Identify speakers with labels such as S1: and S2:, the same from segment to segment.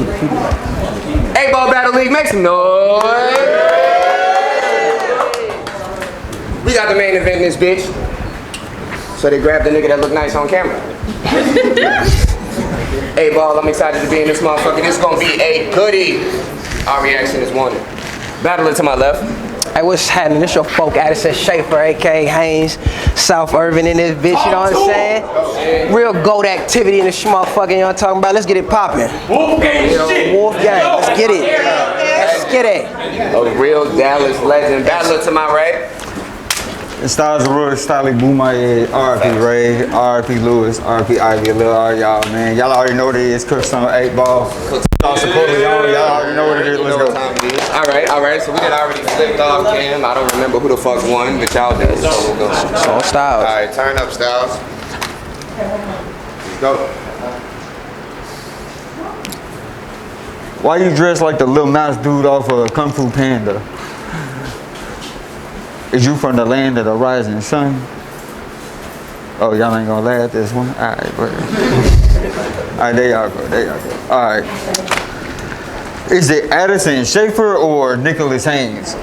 S1: 8-ball battle league, make some noise. We got the main event in this bitch. So they grabbed the nigga that looked nice on camera. 8-ball, I'm excited to be in this motherfucker. This is gonna be a goodie. Our reaction is wanted. Battler to my left.
S2: Hey, what's happening? This your folk Addison Schaefer, aka Haynes, South Irving in this bitch, you know what I'm saying? Real goat activity in this motherfucker, you know what I'm talking about? Let's get it popping.
S3: Wolf gang shit.
S2: Wolf gang, let's get it. Let's get it.
S1: A real Dallas legend. Battler to my right.
S4: The Stars of Rook, Stylic Boom My Head, RP Ray, RP Lewis, RP Ivy, a little all y'all, man. Y'all already know what it is. Cook some 8-ball. Y'all already know what it is. Let's go.
S1: Alright, so we did already flipped off Cam. I don't remember who the fuck won, but y'all did. So we'll go.
S2: So Styles.
S1: Alright, turn up Styles. Let's go.
S4: Why you dressed like the little mouse dude off of Kung Fu Panda? Is you from the land of the rising sun? Oh, y'all ain't gonna laugh at this one? Alright, but alright, there y'all go. Alright. Is it Addison Schaefer or Nicholas Haynes?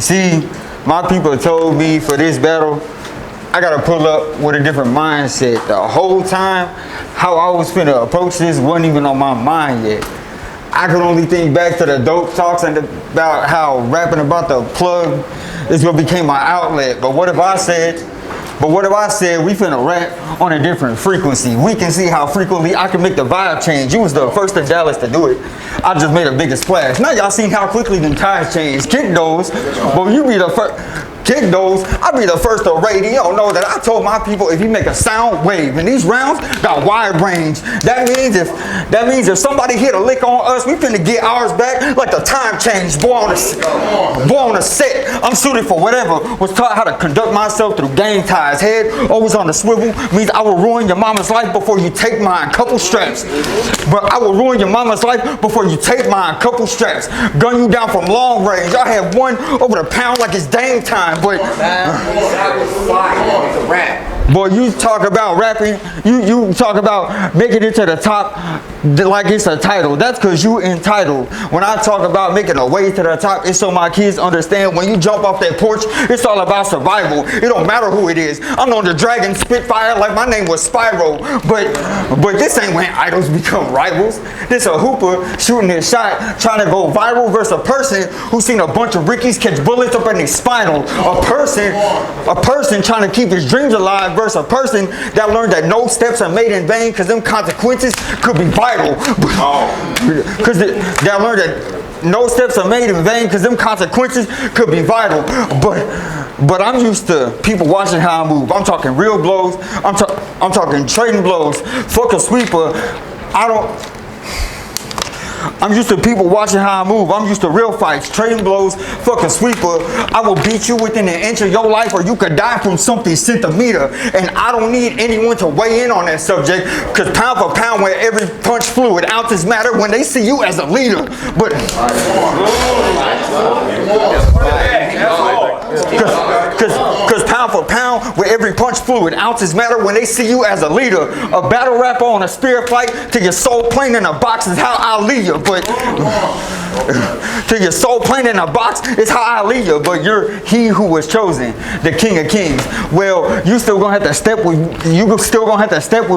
S4: See, my people told me for this battle, I gotta pull up with a different mindset. The whole time, how I was finna approach this wasn't even on my mind yet. I could only think back to the dope talks and about how rapping about the plug is what became my outlet. But what if I said we finna rap on a different frequency? We can see how frequently I can make the vibe change. You was the first in Dallas to do it. I just made a bigger splash. Now y'all seen how quickly them times change. Kick those, but you be the first. Kick those, I'll be the first to rate. You don't know that I told my people if you make a sound wave, and these rounds got wide range. That means if somebody hit a lick on us, we finna get ours back like the time change. Boy on the set, I'm suited for whatever. Was taught how to conduct myself through gang ties. Head always on the swivel means I will ruin your mama's life before you take mine. Couple straps, but I will ruin your mama's life before you take mine. Couple straps, gun you down from long range. I have one over the pound like it's Dame time. But boy, you talk about rapping, you talk about making it to the top like it's a title. That's because you entitled. When I talk about making a way to the top, it's so my kids understand when you jump off that porch, it's all about survival. It don't matter who it is. I'm on the Dragon Spitfire like my name was Spyro. But this ain't when idols become rivals. This a hooper shooting his shot, trying to go viral versus a person who seen a bunch of Rickies catch bullets up in his spinal. A person trying to keep his dreams alive versus a person that learned that no steps are made in vain because them consequences could be vital. Because that learned that no steps are made in vain because them consequences could be vital. But I'm used to people watching how I move. I'm talking real blows. I'm talking trading blows. Fuck a sweeper. I'm used to people watching how I move. I'm used to real fights, trading blows, fucking sweeper. I will beat you within an inch of your life or you could die from something centimeter. And I don't need anyone to weigh in on that subject because pound for pound where every punch fluid, ounces matter when they see you as a leader. But because pound for pound where every punch fluid, ounces matter when they see you as a leader. A battle rapper on a spear fight till your soul plain in a box is how I lead you. But till your soul plain in a box is how I lead you. But you're he who was chosen, the King of Kings. Well, you still gonna have to step with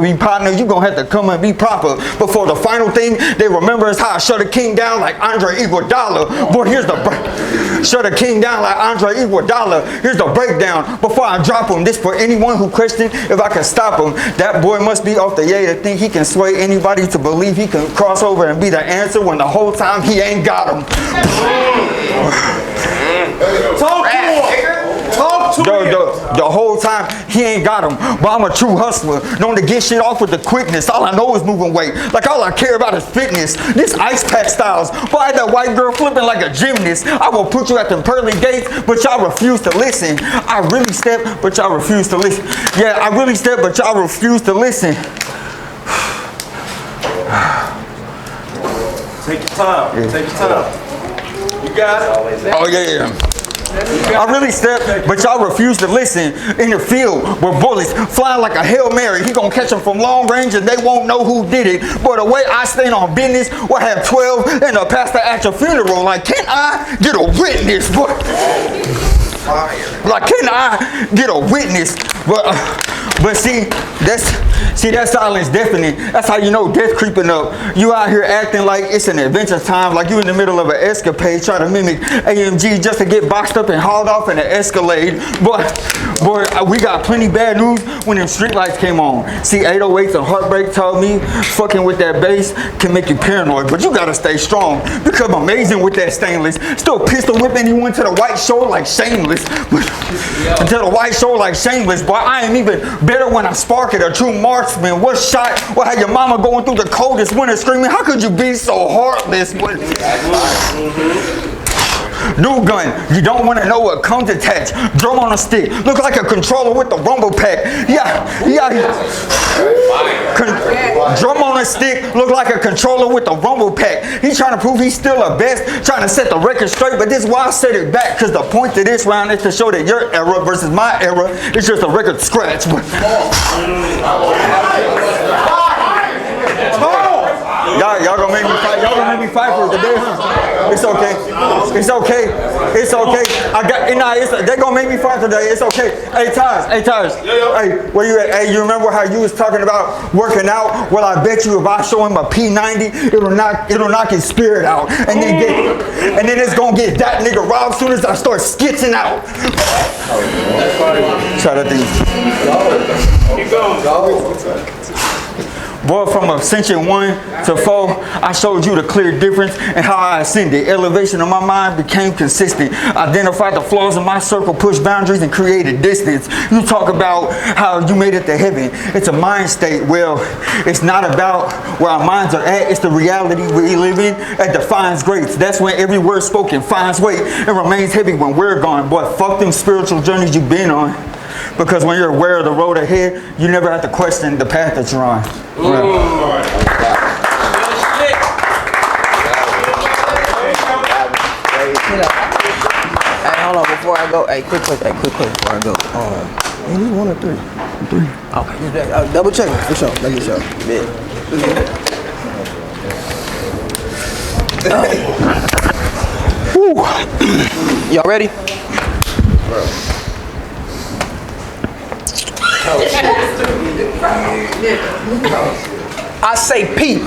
S4: me, partner. You gonna have to come and be proper. Before the final thing they remember is how I shut a king down like Andre Iguodala. Boy, here's the shut a king down like Andre Iguodala. Here's the breakdown. Before I drop him, this for anyone who questioned if I can stop him. That boy must be off the yay to think he can sway anybody to believe he can cross over and be the answer when the whole time he ain't got him.
S3: Talk to him. Talk to him.
S4: The whole time he ain't got him. But I'm a true hustler, known to get shit off with the quickness. All I know is moving weight. Like all I care about is fitness. This ice pack styles. Why that white girl flipping like a gymnast? I will put you at them pearly gates, but y'all refuse to listen. I really step, but y'all refuse to listen. Yeah, I really step, but y'all refuse to listen.
S3: Take your time. Yeah. Take your time. You got it?
S4: Oh, yeah. I really stepped, but y'all refuse to listen. In the field where bullets fly like a Hail Mary, he gonna catch them from long range and they won't know who did it. But the way I stand on business, we'll have 12 and a pastor at your funeral. Like, can I get a witness? Like, can I get a witness? But see, that silence deafening. That's how you know death creeping up. You out here acting like it's an adventure time, like you in the middle of an escapade, trying to mimic AMG just to get boxed up and hauled off in an Escalade. But boy, we got plenty bad news when them street lights came on. See, 808s and Heartbreak told me fucking with that bass can make you paranoid, but you gotta stay strong. Become amazing with that stainless. Still pistol whip anyone to the white shoulder like Shameless. To the white shoulder like Shameless, boy, I am even better when I spark it. A true marksman. What shot will have your mama going through the coldest winter screaming, how could you be so heartless? New gun, you don't want to know what comes attached. Drum on a stick, look like a controller with the rumble pack. Drum on a stick, look like a controller with the rumble pack. He's trying to prove he's still the best, trying to set the record straight, but this is why I set it back, because the point of this round is to show that your era versus my era is just a record scratch. But y'all gonna make me fight. Y'all gonna make me fight for it today, huh? It's okay. It's okay. It's okay. They're gonna make me fight today. It's okay. Hey, Taz. Hey, where you at? Hey, you remember how you was talking about working out? Well, I bet you if I show him a P90, it'll knock his spirit out, and then it's gonna get that nigga robbed as soon as I start skitching out. Shout out to you.
S3: Keep going.
S4: Boy, from Ascension 1 to 4, I showed you the clear difference in how I ascended. Elevation of my mind became consistent. Identified the flaws in my circle, pushed boundaries, and created distance. You talk about how you made it to heaven. It's a mind state. Well, it's not about where our minds are at. It's the reality we live in that defines greats. That's when every word spoken finds weight and remains heavy when we're gone. Boy, fuck them spiritual journeys you've been on. Because when you're aware of the road ahead, you never have to question the path that you're on.
S2: Hey, hold on, before I go, quick question before I go. Is this 1 or 3? 3. Okay, double check it, for sure, make sure. Y'all ready? I say peep.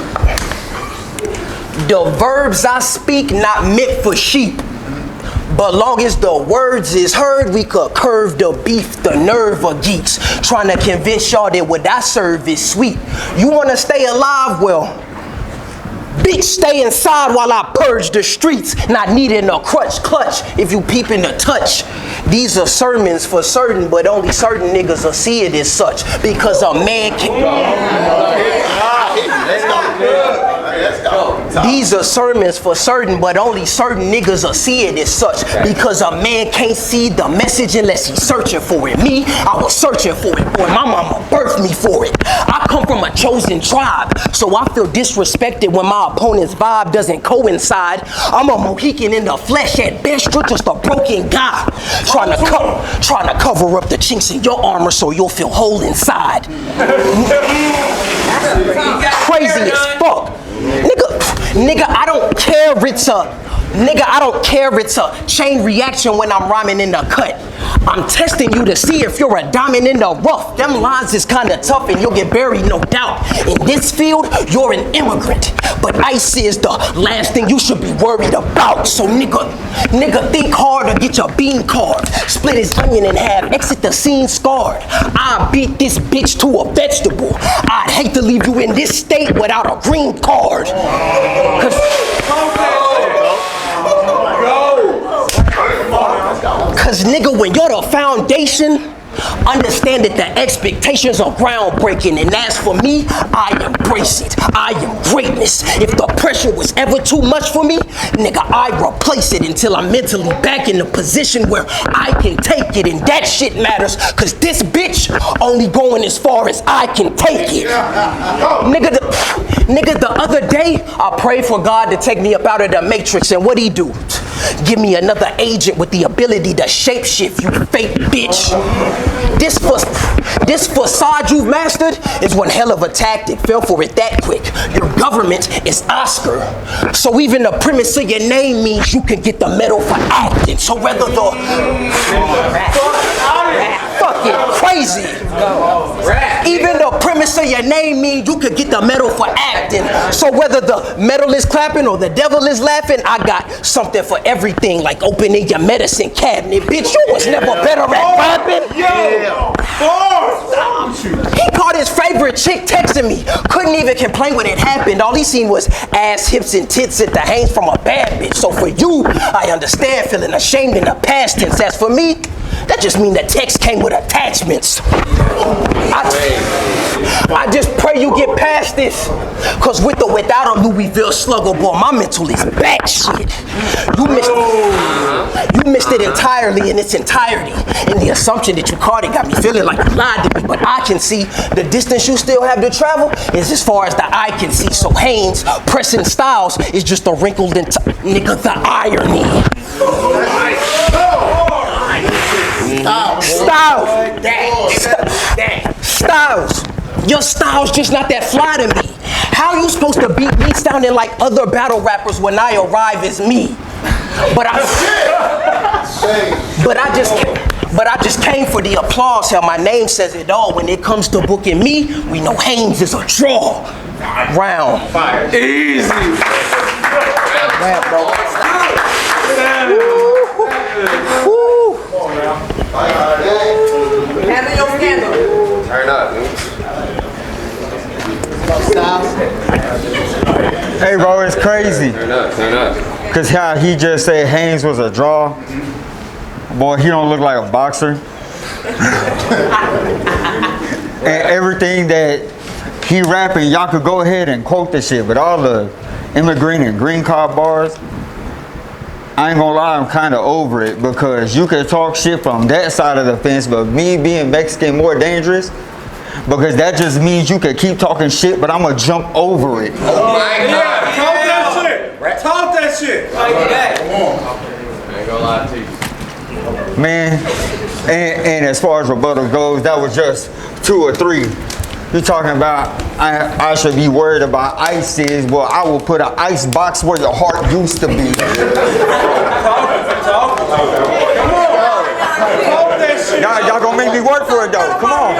S2: The verbs I speak not meant for sheep. But long as the words is heard, we could curve the beef, the nerve of geeks. Trying to convince y'all that what I serve is sweet. You want to stay alive? Well, bitch, stay inside while I purge the streets. Not needing a clutch if you peeping the touch. These are sermons for certain, but only certain niggas will see it as such. Because a man These are sermons for certain, but only certain niggas will see it as such. Because a man can't see the message unless he's searching for it. Me, I was searching for it. Boy, my mama birthed me for it. I come from a chosen tribe, so I feel disrespected when my opponent's vibe doesn't coincide. I'm a Mohican in the flesh at best, you're just a broken guy. Trying to cover up the chinks in your armor so you'll feel whole inside. Crazy as fuck. Nigga, I don't care it's a chain reaction when I'm rhyming in the cut. I'm testing you to see if you're a diamond in the rough. Them lines is kinda tough and you'll get buried, no doubt. In this field, you're an immigrant. But ice is the last thing you should be worried about. So nigga, think hard or get your bean carved. Split his onion in half, exit the scene scarred. I beat this bitch to a vegetable. I'd hate to leave you in this state without a green card. Cause nigga, when you're the foundation, understand that the expectations are groundbreaking, and as for me, I embrace it. I am greatness. If the pressure was ever too much for me, nigga, I replace it until I'm mentally back in the position where I can take it, and that shit matters, cause this bitch only going as far as I can take it. Nigga, the other day, I prayed for God to take me up out of the matrix, and what'd he do? Give me another agent with the ability to shapeshift, you fake bitch. This facade you've mastered is one hell of a tactic. Fell for it that quick. Your government is Oscar. So even the premise of your name means you can get the medal for acting. So whether the fucking crazy. Even the premise of your name means you could get the medal for acting. So whether the medal is clapping or the devil is laughing, I got something for everything, like opening your medicine cabinet. Bitch, you was never better at rapping. He caught his favorite chick texting me. Couldn't even complain when it happened. All he seen was ass, hips, and tits at the Haynes from a bad bitch. So for you, I understand feeling ashamed in the past tense. As for me, that just mean the text came with attachments. I just pray you get past this. Cause with or without a Louisville slugger, boy, my mental is back shit. You missed it entirely in its entirety. And the assumption that you caught it got me feeling like you lied to me. But I can see the distance you still have to travel is as far as the eye can see. So Haynes pressing Styles is just a wrinkled nigga, the irony. Styles. Your style's just not that fly to me. How you supposed to beat me sounding like other battle rappers when I arrive as me? But I just came for the applause. Hell, my name says it all. When it comes to booking me, we know Haynes is a draw. Round. Fire. Easy. Round, bro.
S1: Handle your candle. Turn up, dude.
S4: Hey, bro, it's crazy.
S1: Turn up.
S4: Cause how he just said Haynes was a draw. Boy, he don't look like a boxer. And everything that he rapping, y'all could go ahead and quote this shit. But all the immigrant and green card bars, I ain't gonna lie, I'm kind of over it, because you can talk shit from that side of the fence, but me being Mexican more dangerous, because that just means you can keep talking shit, but I'm gonna jump over it.
S1: Oh my God.
S3: Talk that shit. Talk that shit.
S1: Come on. I ain't gonna lie to you.
S4: Man, and as far as rebuttal goes, that was just 2 or 3. You're talking about I should be worried about ISIS. Well, I will put an ice box where your heart used to be. Y'all gonna make me work for it though. Come on,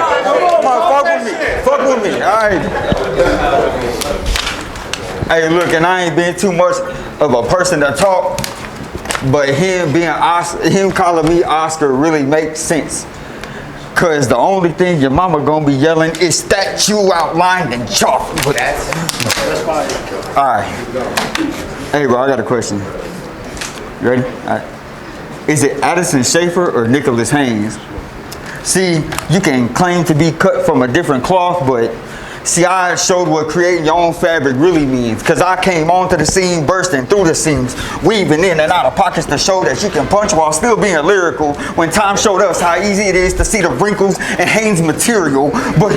S4: fuck with me. All right. Hey, look, and I ain't been too much of a person to talk, but him calling me Oscar really makes sense. Cause the only thing your mama gonna be yelling is statue outlined in chalk.
S1: That's fine.
S4: Alright. Hey bro, I got a question. You ready? Alright. Is it Addison Schaefer or Nicholas Haynes? See, you can claim to be cut from a different cloth, but see, I showed what creating your own fabric really means. Cause I came onto the scene, bursting through the seams, weaving in and out of pockets to show that you can punch while still being lyrical. When time showed us how easy it is to see the wrinkles in Haynes' material. But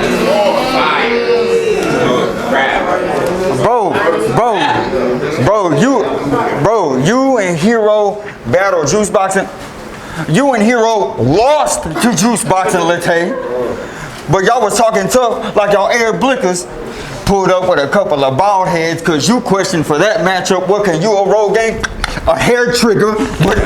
S4: you and Hero battle juice boxing. You and Hero lost to juice boxing, Latte. But y'all was talking tough like y'all air blickers pulled up with a couple of bald heads, cause you questioned for that matchup, what can you a roll game? A hair trigger, but a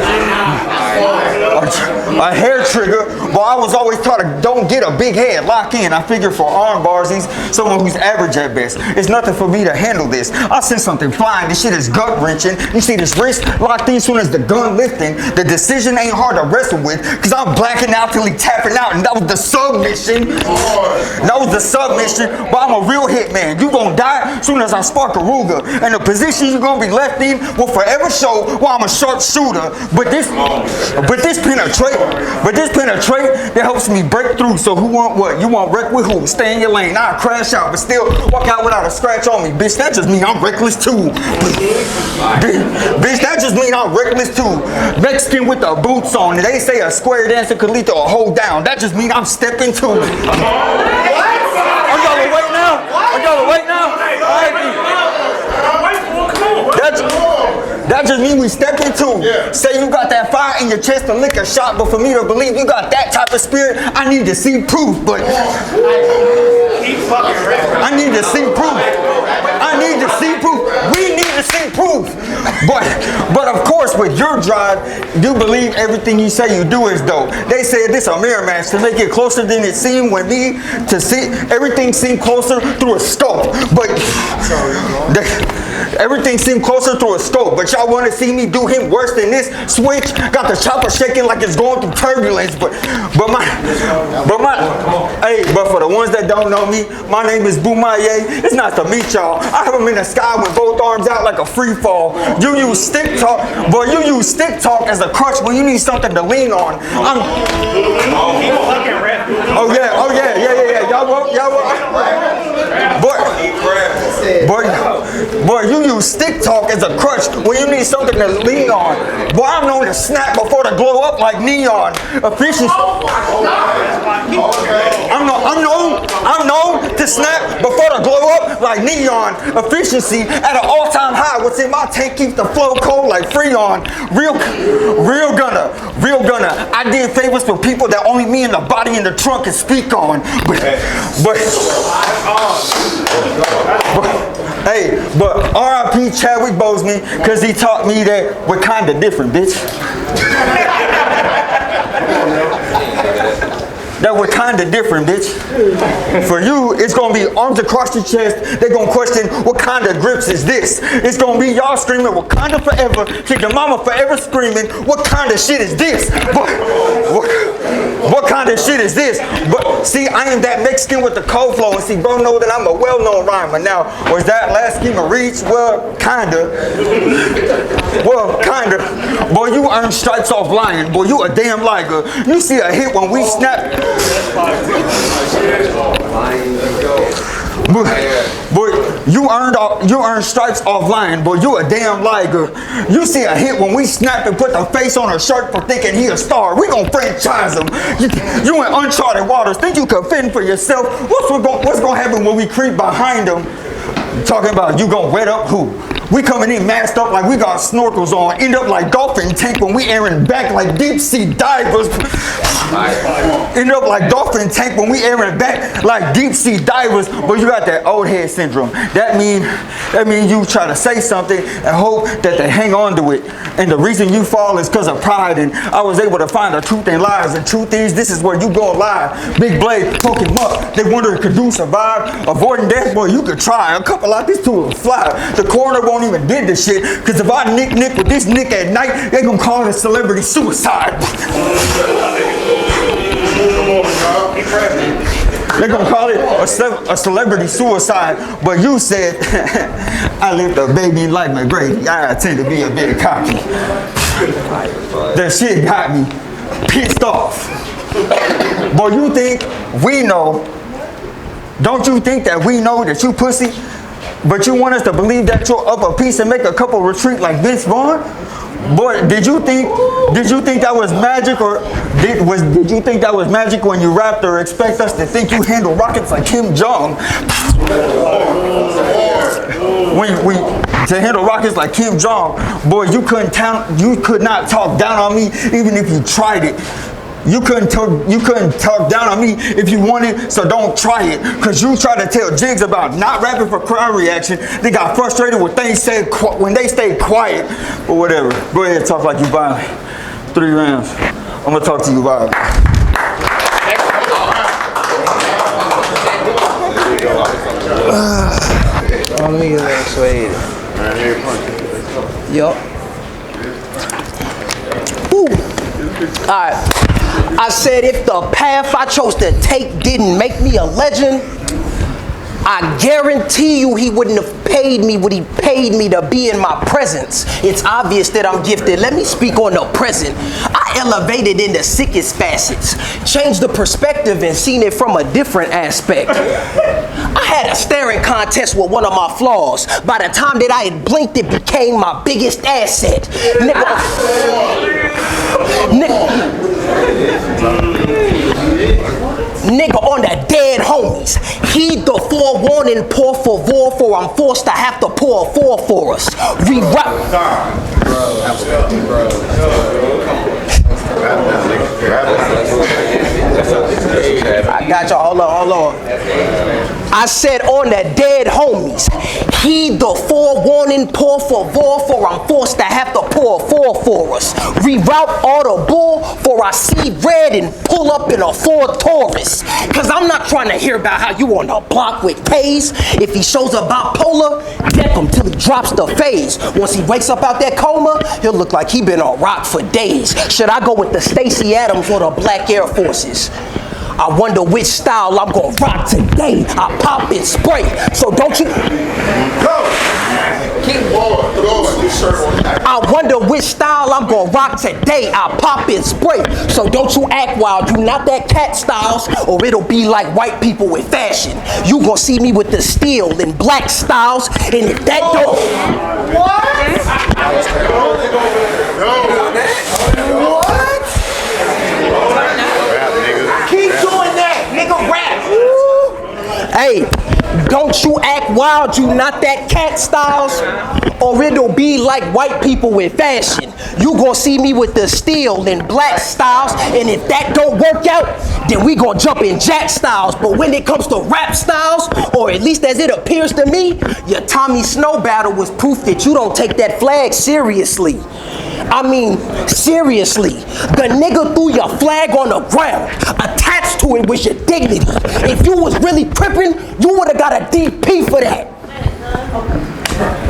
S4: hair trigger. But I was always taught to don't get a big head, lock in. I figure for arm bars, he's someone who's average at best. It's nothing for me to handle this. I send something flying, this shit is gut wrenching. You see this wrist locked in soon as the gun lifting. The decision ain't hard to wrestle with, cause I'm blacking out till he tapping out, and that was the submission. That was the submission, but I'm a real hit man. You gonna die soon as I spark a Ruger, and the position you gonna be left in will forever show why I'm a sharp shooter. But this penetrate that helps me break through. So who want what? You want wreck with who? Stay in your lane. I'll crash out, but still walk out without a scratch on me. Bitch, that just mean I'm reckless too. Bitch, that just mean I'm reckless too. Mexican with the boots on. They say a square dancer could lead to a hold down. That just mean I'm stepping too. Are y'all awake now? Are y'all awake now? That just means we step into. Say you got that fire in your chest to lick a shot, but for me to believe you got that type of spirit, I need to see proof. But I need to see proof. I need to see proof. We need to see proof. But of course, with your drive, you believe everything you say you do is dope. They said this a mirror match to make it closer than it seemed when me to see everything seemed closer through a scope. But everything seemed closer through a scope. But y'all want to see me do him worse than this? Switch got the chopper shaking like it's going through turbulence. But for the ones that don't know me, my name is Boomaye. It's not to meet y'all. I have him in the sky with both arms out like a free fall. You use stick talk, boy. You use stick talk as a crutch when you need something to lean on. Oh yeah. Y'all woke. Boy, you use stick talk as a crutch when you need something to lean on. Boy, I'm known to snap before to glow up like neon. Efficiency. I'm known to snap before to glow up like neon. Efficiency at an all-time high. What's in my tank keeps the flow cold like Freon. Real gunner. I did favors for people that only me and the body in the trunk can speak on. But R.I.P. Chadwick Boseman, because he taught me that we're kind of different, bitch. That we're kind of different, bitch. For you, it's going to be arms across your chest. They're going to question, what kind of grips is this? It's going to be y'all screaming, Wakanda forever. Kick your mama forever screaming, what kind of shit is this? What kind of shit is this? But see, I am that Mexican with the cold flow. And see, bro, know that I'm a well-known rhymer. Now, was that last scheme of reach? Well, kinda. Boy, you earn stripes off lying. Boy, you a damn liar. You see a hit when we snap. Boy, you earned stripes off lying. Boy, you a damn liar. You see a hit when we snap and put the face on a shirt for thinking he a star. We gon' franchise him. You in uncharted waters. Think you can fend for yourself? What's gonna happen when we creep behind him? Talking about you gonna wet up who? We coming in masked up like we got snorkels on. End up like dolphin tank when we airing back like deep sea divers. End up like dolphin tank when we airing back like deep sea divers. But you got that old head syndrome. That mean you try to say something and hope that they hang on to it. And the reason you fall is because of pride. And I was able to find the truth in lies. And truth is, this is where you go lie. Big blade, poke him up. They wonder could you survive? Avoiding death, boy, you could try. A couple like these two will fly. The coroner won't even did this shit. Because if I nick with this nick at night, they gonna call it a celebrity suicide. They're gonna call it a celebrity suicide. But you said, I lived a baby like McGrady. I tend to be a bit cocky. That shit got me pissed off. Boy, you think we know? Don't you think that we know that you pussy? But you want us to believe that you're up a piece and make a couple retreat like Vince Vaughn? Boy, did you think that was magic, or did you think that was magic when you rapped, or expect us to think you handle rockets like Kim Jong? To handle rockets like Kim Jong, boy, you could not talk down on me even if you tried it. You couldn't talk down on me if you wanted, so don't try it. Cause you try to tell jigs about not rapping for crowd reaction. They got frustrated when they stayed quiet. But whatever. Go ahead, talk like you violent. 3 rounds. I'm gonna talk to you violent.
S2: Let me get that swayed. Yup. Alright. I said if the path I chose to take didn't make me a legend, I guarantee you he wouldn't have paid me what he paid me to be in my presence. It's obvious that I'm gifted. Let me speak on the present. I elevated in the sickest facets, changed the perspective and seen it from a different aspect. I had a staring contest with one of my flaws. By the time that I had blinked, it became my biggest asset. Nigga on the dead homies. Heed the forewarning, por favor, for I'm forced to have to pour a four for us. Reroute. I got y'all. Hold on. I said on the dead homies. Heed the forewarning, por favor, for I'm forced to have to pour a four for us. Reroute all the bull, for I see red and pull up in a Ford Taurus. Cause I'm not trying to hear about how you on the block with Haynes. If he shows up bipolar, deck him till he drops the phase. Once he wakes up out that coma, he'll look like he been on rock for days. Should I go with the Stacey Adams or the Black Air Forces? I wonder which style I'm gonna rock today. I pop and spray, so don't you... I wonder which style I'm gonna rock today. I pop and spray, so don't you act wild. You not that cat styles, or it'll be like white people with fashion. You gonna see me with the steel and black styles, and if that don't... Keep doing that, nigga, rap. Hey, don't you act wild, you not that cat styles, or it'll be like white people with fashion. You gonna see me with the steel and black styles, and if that don't work out, then we gonna jump in jack styles. But when it comes to rap styles, or at least as it appears to me, your Tommy Snow battle was proof that you don't take that flag seriously. I mean, seriously, the nigga threw your flag on the ground. Attached to it was your dignity. If you was really crippin', you would've got a DP for that.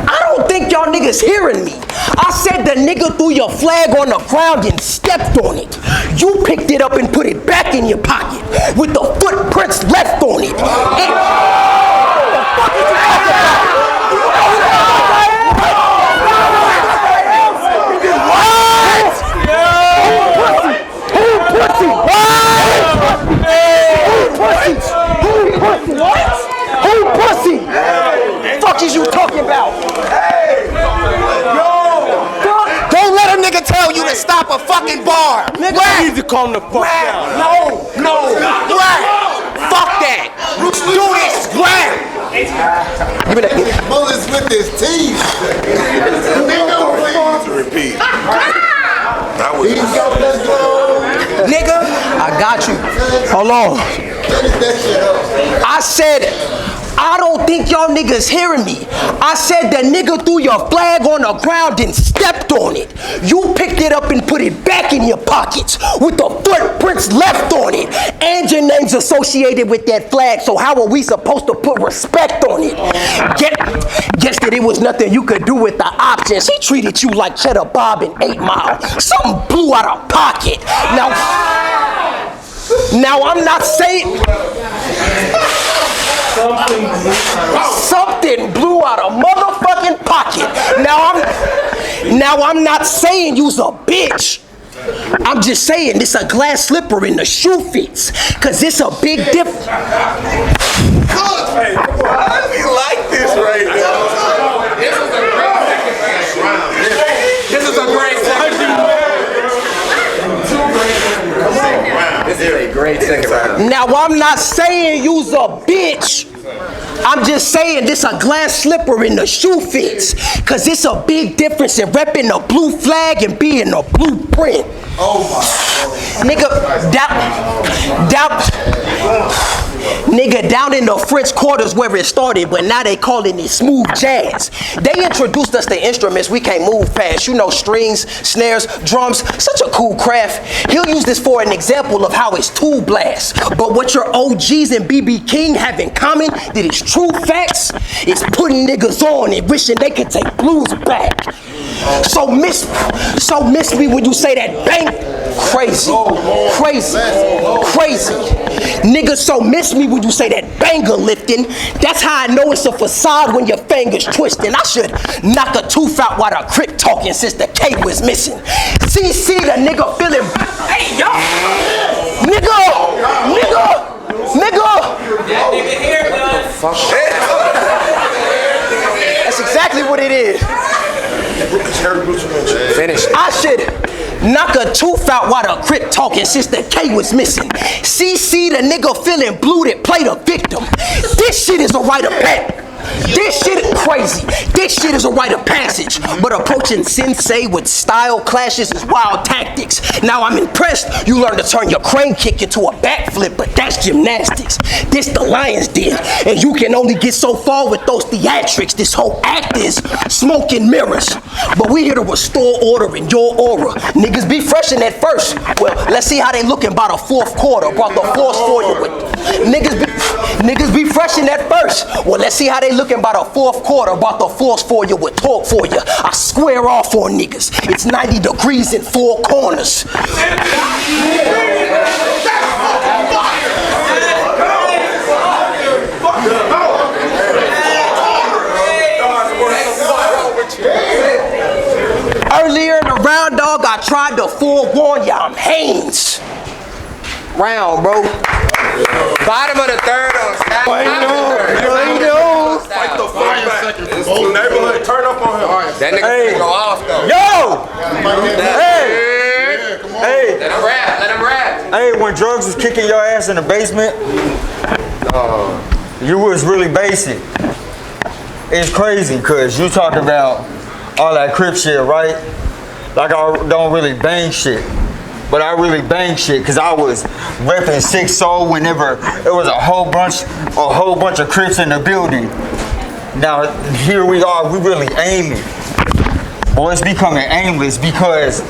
S2: I don't think y'all niggas hearing me. I said the nigga threw your flag on the ground and stepped on it. You picked it up and put it back in your pocket with the footprints left on it. What the fuck is you talking about? Who pussy? Fuck is you talking about? Don't let a nigga tell you to stop a fucking bar. Nigga, you need to calm the fuck down. No. Fuck that. Do this. Grab. Give me that.
S3: Bullets with his teeth. To repeat.
S2: Nigga, I got you. Hold on. I said, I don't think y'all niggas hearing me. I said the nigga threw your flag on the ground and stepped on it. You picked it up and put it back in your pockets with the footprints left on it. And your name's associated with that flag, so how are we supposed to put respect on it? Guess that it was nothing you could do with the options. He treated you like Cheddar Bob in 8 Mile. Something blew out of pocket. Now I'm not saying... Something blew out a motherfucking pocket. Now I'm not saying you's a bitch. I'm just saying this a glass slipper and the shoe fits. Cause it's a big difference.
S3: Hey, we like this right now.
S1: This is a great second round. This is a great second round.
S2: Now I'm not saying you's a bitch. I'm just saying this a glass slipper and the shoe fits. Cause it's a big difference in repping a blue flag and being a blueprint.
S3: Oh my
S2: Nigga, down in the French quarters where it started, but now they calling it smooth jazz. They introduced us to instruments we can't move past. You know, strings, snares, drums, such a cool craft. He'll use this for an example of how it's tool blast. But what your OGs and BB King have in common that is true facts is putting niggas on and wishing they could take blues back. So miss me when you say that bang. Crazy. Niggas so miss me when you say that banger lifting. That's how I know it's a facade when your fingers twisting. I should knock a tooth out while the crip talking since the K was missing. CC the nigga feeling. Hey yo, nigga.
S1: That nigga here, man.
S2: That's exactly what it is.
S1: Finish.
S2: I should Knock a tooth out while the Crip talking since the K was missing. CC the nigga feeling blue that play the victim. This shit is a rite of passage. This shit is crazy. This shit is a rite of passage. But approaching sensei with style clashes is wild tactics. Now I'm impressed you learned to turn your crane kick into a backflip, but that's gymnastics. This the Lions did, and you can only get so far with those theatrics. This whole act is smoke and mirrors. But we here to restore order in your aura. Niggas be freshin' at first. Well, let's see how they looking by the fourth quarter. Brought the force for you with niggas be freshin' at first. Well, let's see how they looking by the fourth quarter. Brought the force for you with talk for you. I square off on niggas. It's 90 degrees in four corners. Earlier in the round, dog, I tried to forewarn ya. I'm Haynes. Round, bro.
S1: Bottom of the third on stack.
S3: Fight the fire back. Whole neighborhood turn up on him.
S1: That nigga finna go off though.
S4: Yo!
S3: Yeah, come on.
S4: Hey!
S1: Let him rap, let him rap.
S4: Hey, when drugs was kicking your ass in the basement, you was really basic. It's crazy, cause you talk about all that Crip shit, right? Like I don't really bang shit. But I really bang shit cause I was repping 6 Soul whenever it was a whole bunch of Crips in the building. Now here we are, we really aiming. Boy, it's becoming aimless because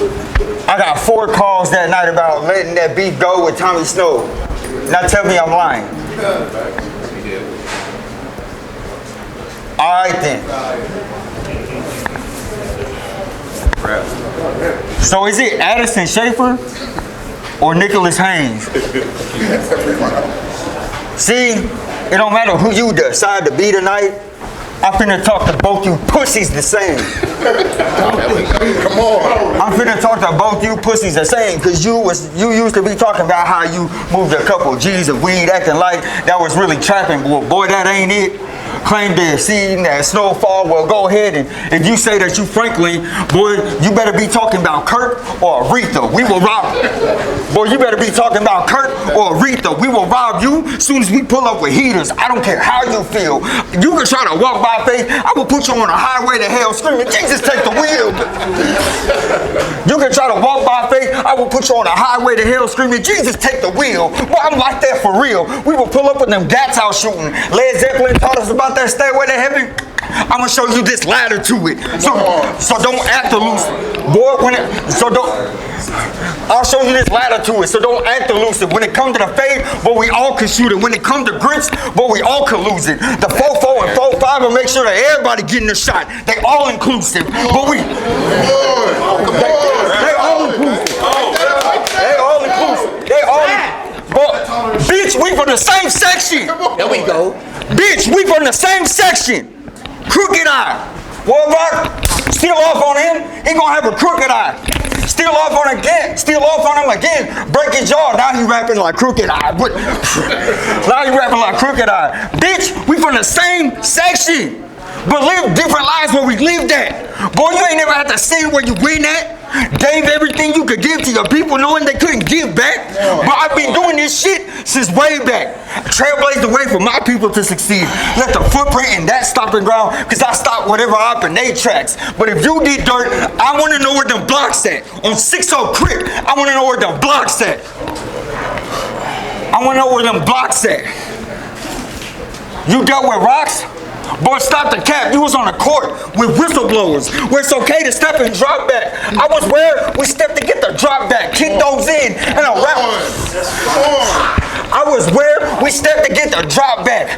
S4: I got 4 calls that night about letting that beat go with Tommy Snow. Now tell me I'm lying. All right then. So is it Addison Schaefer or Nicholas Haynes? See, it don't matter who you decide to be tonight. I'm finna talk to both you pussies the same.
S3: Come on.
S4: I'm finna talk to both you pussies the same, cause you used to be talking about how you moved a couple G's of weed, acting like that was really trapping. Well, boy, that ain't it. Claim to have seen that snowfall. Well, go ahead, and if you say that you Franklin, boy, you better be talking about Kurt or Aretha. We will rob. Boy, you better be talking about Kurt or Aretha. We will rob you as soon as we pull up with heaters. I don't care how you feel. You can try to walk by faith. I will put you on a highway to hell screaming, Jesus, take the wheel. You can try to walk by faith. I will put you on a highway to hell screaming, Jesus, take the wheel. Boy, I'm like that for real. We will pull up with them gats out shooting. Led Zeppelin taught us about that stairway to heaven. I'm gonna show you this ladder to it. So don't act elusive. Boy, I'll show you this ladder to it. So don't act elusive. When it comes to the fade, boy, we all can shoot it. When it comes to grits, boy, we all can lose it. The 4-4 and 4-5 will make sure that everybody getting a shot. They all inclusive. But they all inclusive. They all inclusive. They all but bitch, we from the same section.
S2: There we go.
S4: Bitch, we from the same section. Crooked eye. Well, Rock, steal off on him, he gonna have a crooked eye. Steal off on him again, break his jaw. Now he rapping like Crooked Eye. Now he rapping like Crooked Eye. Bitch, we from the same section, but live different lives where we lived at. Boy, you ain't never had to see where you win at. Gave everything you could give to your people knowing they couldn't give back. But I've been doing this shit since way back. Trailblazed the way for my people to succeed. Left a footprint in that stopping ground because I stopped whatever up in they tracks. But if you did dirt, I want to know where them blocks at. On 6-0 Crip, I want to know where them blocks at. I want to know where them blocks at. You dealt with rocks? Boy, stop the cap. You was on the court with whistleblowers where it's okay to step and drop back. I was where we stepped to get the drop back, kick those in, and around. I was where we stepped to get the drop back,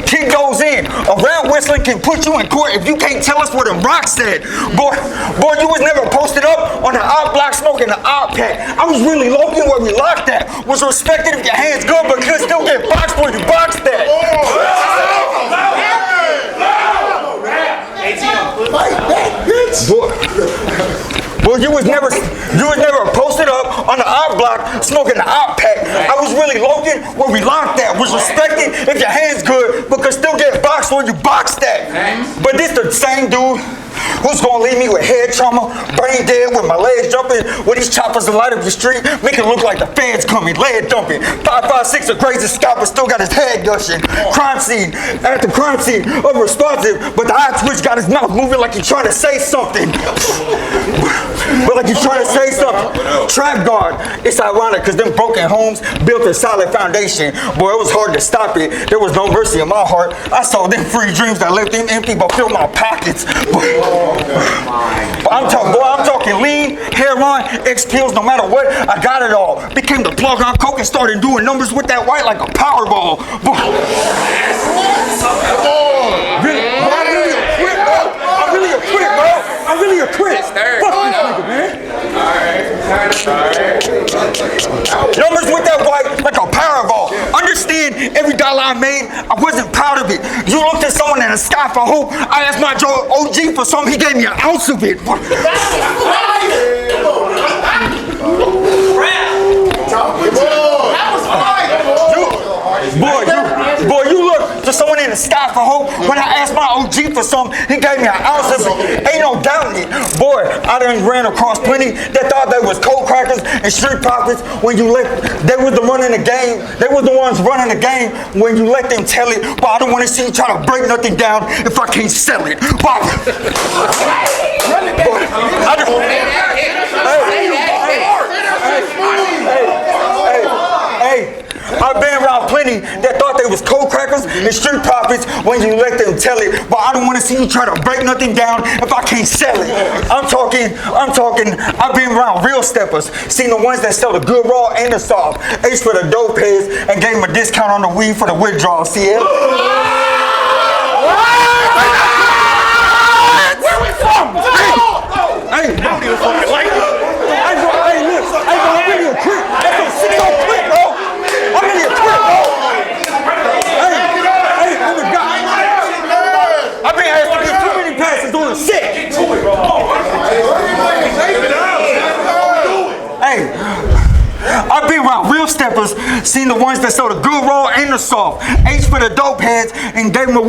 S4: kick those in. Around whistling can put you in court if you can't tell us where the rocks at. Boy, you was never posted up on the op block smoking the op pack. I was really low-key where we locked that. Was respected if your hands good, but could still get boxed where you boxed that.
S3: Fight back, bitch.
S4: Boy, you was never posted up on the op block smoking the op pack. I was really low-key where we locked that. Was respected if your hands good, but could still get boxed where you boxed that. But this the same dude Who's gonna leave me with head trauma, brain dead, with my legs jumping, with these choppers that light up the street, make it look like the feds coming, lead dumping. 556, a crazy scalper, still got his head gushing. Crime scene, after crime scene, unresponsive, but the eye twitch got his mouth moving like he's trying to say something. But like he's trying to say something. Trap guard, it's ironic because them broken homes built a solid foundation. Boy, it was hard to stop it. There was no mercy in my heart. I saw them free dreams that left them empty but filled my pockets. I'm talking lean, hairline, X pills, no matter what, I got it all. Became the plug on coke and started doing numbers with that white like a Powerball. I'm really a quit. Fuck this nigga, man. Numbers with that white like a Powerball. Understand, every dollar I made, I wasn't proud of it. You looked at someone in the sky for hope. I asked my OG for something, he gave me an ounce of it. Boy, you look to someone in the sky for hope. When I asked my OG for something, he gave me an ounce of it. Ain't no doubting it. Boy, I done ran across plenty that thought they was cold crackers and street profits. When you let, they was the running the game. They was the ones running the game when you let them tell it. But I don't want to see you try to break nothing down if I can't sell it. Boy, I've been around plenty that thought they was cold crackers and street profits when you let them tell it. But I don't want to see you try to break nothing down if I can't sell it. I'm talking, I've been around real steppers. Seen the ones that sell the good raw and the soft. H for the dope heads and gave them a discount on the weed for the withdrawal. See it? Where we from? Hey, I don't even fucking like it. I'm really a creep. That's a 6 quick, bro. I'm really a creep, bro. Hey, I'm a guy. I've been asked to get too many passes on a set. Hey. I've been around real steppers, seen the ones that sell the good raw and the soft. H for the dope heads and gave them a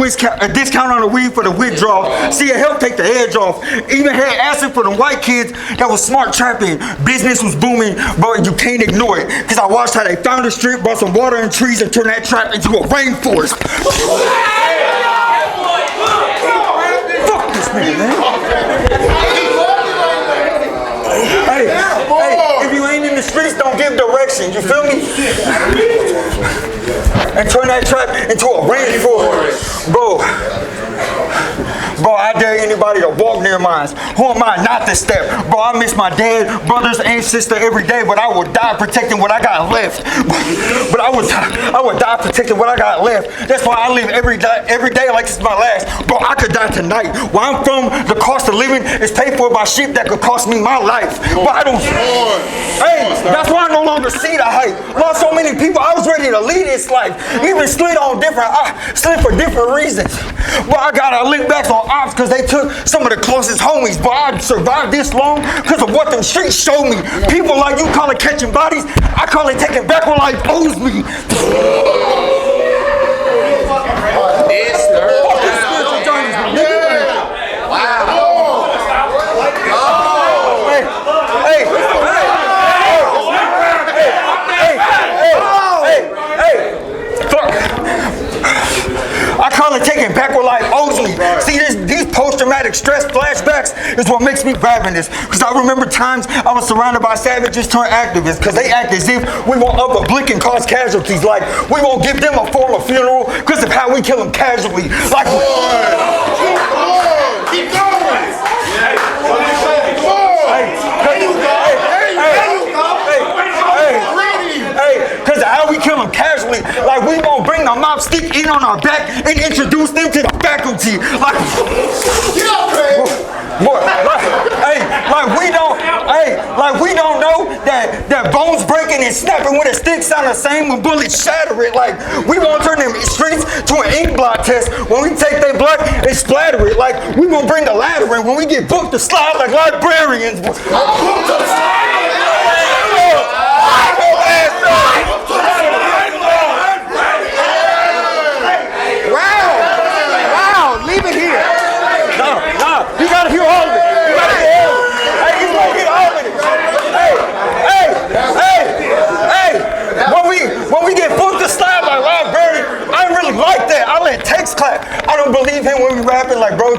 S4: discount on the weed for the withdrawal. See, it helped take the edge off. Even had acid for the white kids that was smart trapping. Business was booming, but you can't ignore it. Cause I watched how they found the street, brought some water and trees and turned that trap into a rainforest. Fuck this man. Hey, if you ain't in the streets, don't give direction, you feel me? And turn that trap into a rainforest. Bro, I dare anybody to walk near mine. Who am I not to step? Bro, I miss my dad, brothers, and sister every day, but I would die protecting what I got left. But I would die protecting what I got left. That's why I live every day like this is my last. Bro, I could die tonight. Where I'm from, the cost of living is paid for by shit that could cost me my life. But I don't. Hey, that's why I no longer see the hype. Lost so many people, I was ready to lead this life. Even slid for different reasons. But I gotta link back on ops because they took some of the closest homies. But I survived this long because of what them streets showed me. People like you call it catching bodies, I call it taking back what life owes me. I call it taking back what life owes me. See, these post-traumatic stress flashbacks is what makes me ravenous. Because I remember times I was surrounded by savages turned activists. Because they act as if we won't up a blick and cause casualties. Like, we won't give them a formal funeral because of how we kill them casually. Like, keep going! Because how we kill them casually, like we won't bring the mob stick in on our back and introduce them to the faculty. Like, like we don't know that bones breaking and snapping with a stick sound the same when bullets shatter it. Like, we won't turn them streets to an ink blot test when we take their blood and splatter it. Like, we won't bring the ladder in when we get booked to slide like librarians. Wow, leave it here. Nah, you gotta hear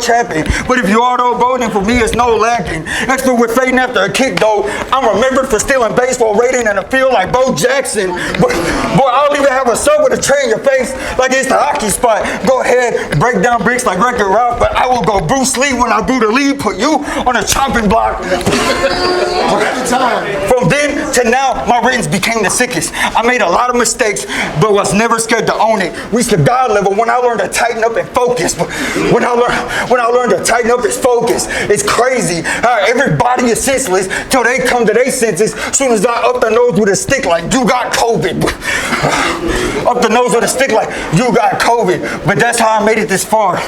S4: capping. But if you auto voting for me, it's no lacking. Expert with fading after a kick, though. I'm remembered for stealing baseball rating in a field like Bo Jackson. But boy, I don't even have a sub with a tray in your face like it's the hockey spot. Go ahead, break down bricks like Wreck-It Ralph, but I will go Bruce Lee when I do the lead, put you on a chopping block. From then to now, my writings became the sickest. I made a lot of mistakes, but was never scared to own it. Reached the God level when I learned to tighten up and focus. But when I learned to tighten up is focus. It's crazy how everybody is senseless till they come to their senses. Soon as I up the nose with a stick like you got COVID. Up the nose with a stick like you got COVID. But that's how I made it this far.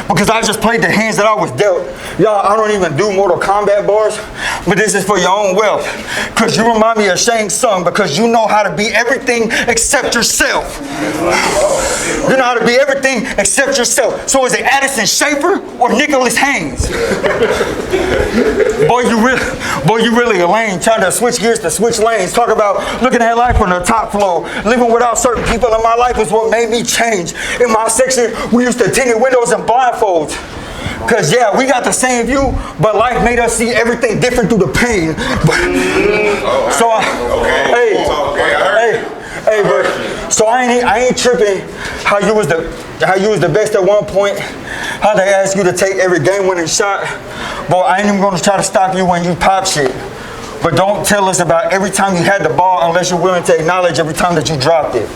S4: Because I just played the hands that I was dealt. Y'all, I don't even do Mortal Kombat bars, but this is for your own wealth. Because you remind me of Shane's son, because you know how to be everything except yourself. You know how to be everything except yourself. So is it Addison Shafer or Nicholas Haynes? Boy, you really a lame. Trying to switch gears to switch lanes. Talk about looking at life on the top floor. Living without certain people in my life is what made me change. In my section, we used to tinted windows and blindfolds. Cause yeah, we got the same view, but life made us see everything different through the pain. So I ain't tripping how you was the best at one point, how they asked you to take every game winning shot. But I ain't even gonna try to stop you when you pop shit. But don't tell us about every time you had the ball unless you're willing to acknowledge every time that you dropped it.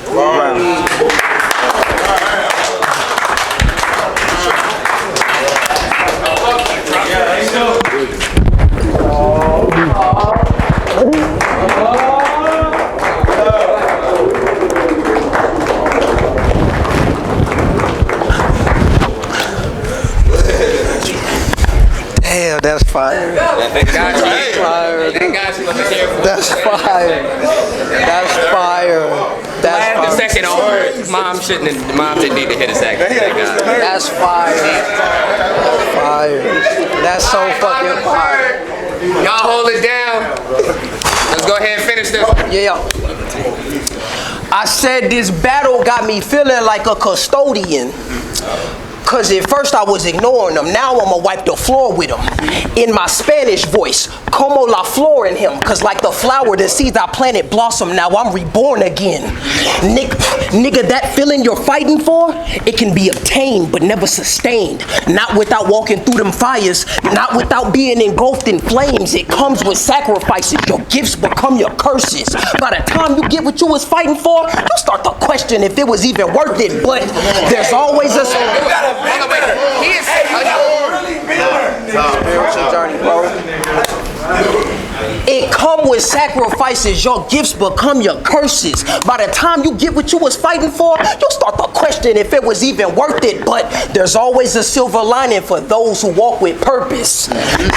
S2: Damn, that's fire.
S1: That's fire.
S2: That's fire. That's fire. That's
S1: The
S2: fire.
S1: second on mom didn't need to hit a second.
S2: That's fire. That's fire. That's so fucking fire.
S1: Y'all hold it down. Let's go ahead and finish this.
S2: Yeah. I said this battle got me feeling like a custodian. Cause at first I was ignoring them, now I'ma wipe the floor with them. In my Spanish voice, como la flor in him. Cause like the flower, the seeds I planted blossom, now I'm reborn again. Nigga, that feeling you're fighting for, it can be obtained but never sustained. Not without walking through them fires, not without being engulfed in flames. It comes with sacrifices, your gifts become your curses. By the time you get what you was fighting for, you'll start to question if it was even worth it. But there's always a...
S1: He is
S2: journey, bro. It come with sacrifices, your gifts become your curses. By the time you get what you was fighting for, you'll start to question if it was even worth it. But there's always a silver lining for those who walk with purpose.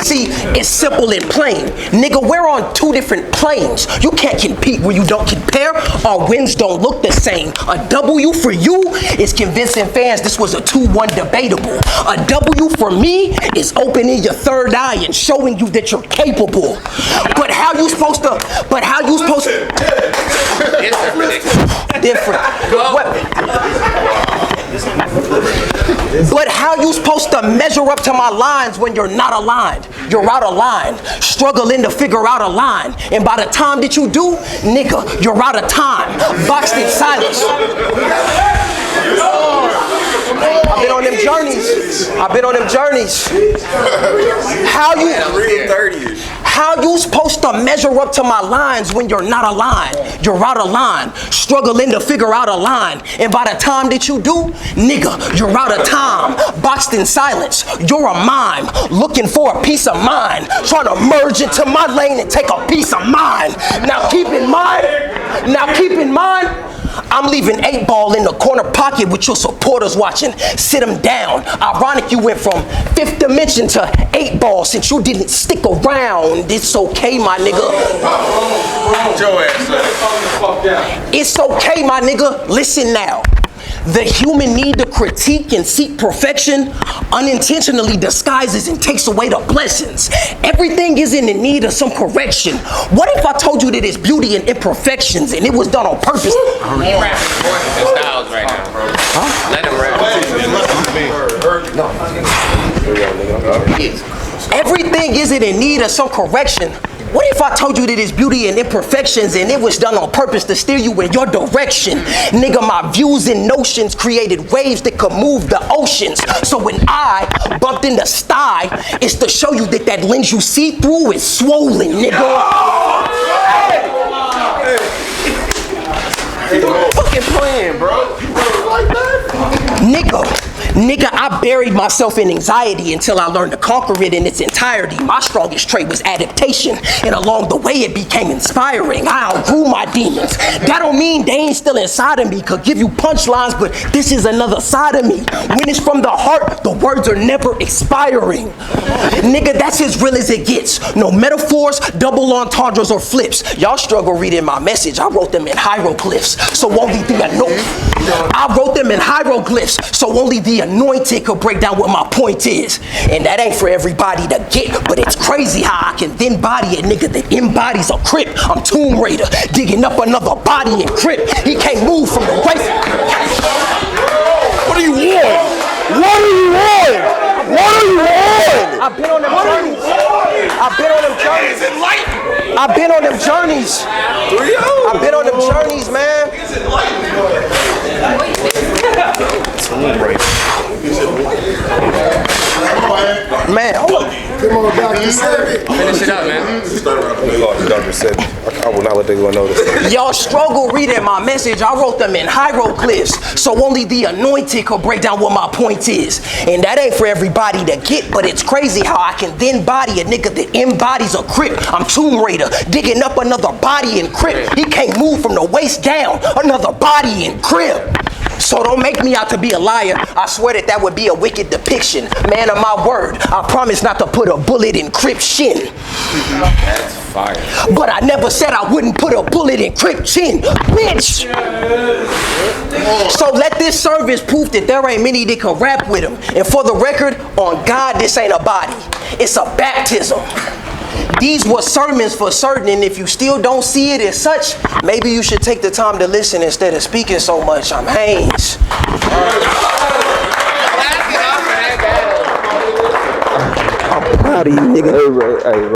S2: See, it's simple and plain. Nigga, we're on two different planes. You can't compete where you don't compare. Our wins don't look the same. A W for you is convincing fans this was a 2-1 debatable. A W for me is opening your third eye and showing you that you're capable. But how you supposed to? Different. But how you supposed to measure up to my lines when you're not aligned? You're out of line, struggling to figure out a line. And by the time that you do, nigga, you're out of time, boxed in silence. I've been on them journeys. How you supposed to measure up to my lines when you're not aligned? You're out of line, struggling to figure out a line. And by the time that you do, nigga, you're out of time, boxed in silence. You're a mime, looking for a piece of mind, trying to merge into my lane and take a piece of mine. Now keep in mind, I'm leaving 8 ball in the corner pocket with your supporters watching. Sit them down. Ironic you went from 5th dimension to 8 ball since you didn't stick around. It's okay, my nigga. It's okay, my nigga. Listen now. The human need to critique and seek perfection unintentionally disguises and takes away the blessings. Everything is in the need of some correction. What if I told you that it's beauty and imperfections and it was done on purpose?
S1: He rapping more than Styles right now, bro. Let him rap.
S2: Everything isn't in need of some correction. What if I told you that it's beauty and imperfections and it was done on purpose to steer you in your direction? Nigga, my views and notions created waves that could move the oceans. So when I bumped in the sty, it's to show you that that lens you see through is swollen, nigga.
S3: Fucking playing, bro. You like that?
S2: Nigga, I buried myself in anxiety until I learned to conquer it in its entirety. My strongest trait was adaptation, and along the way it became inspiring. I outgrew my demons. That don't mean they ain't still inside of me. Could give you punchlines, but this is another side of me. When it's from the heart, the words are never expiring. Nigga, that's as real as it gets. No metaphors, double entendres, or flips. Y'all struggle reading my message. I wrote them in hieroglyphs, so only the anointed could break down what my point is. And that ain't for everybody to get, but it's crazy how I can then body a nigga that embodies a crip. I'm Tomb Raider, digging up another body and crip. He can't move from the waist.
S3: What do you want? What do you want? What do you want?
S2: I've been on them journeys. I've been on them journeys. I've been on them journeys. I've been on them journeys, man. Man, hold on.
S1: Finish it up, man.
S3: I will not let they go notice.
S2: Y'all struggle reading my message. I wrote them in hieroglyphs, so only the anointed could break down what my point is. And that ain't for everybody to get, but it's crazy how I can then body a nigga that embodies a crip. I'm Tomb Raider, digging up another body and crip. He can't move from the waist down, another body and crip. So don't make me out to be a liar. I swear that would be a wicked depiction. Man of my word, I promise not to put a bullet in Crip shin.
S1: That's fire.
S2: But I never said I wouldn't put a bullet in Crip chin, bitch. So let this serve as proof that there ain't many that can rap with him. And for the record, on God, this ain't a body. It's a baptism. These were sermons for certain, and if you still don't see it as such, maybe you should take the time to listen instead of speaking so much. I'm Haynes. I'm proud of you, nigga.
S4: Hey, bro.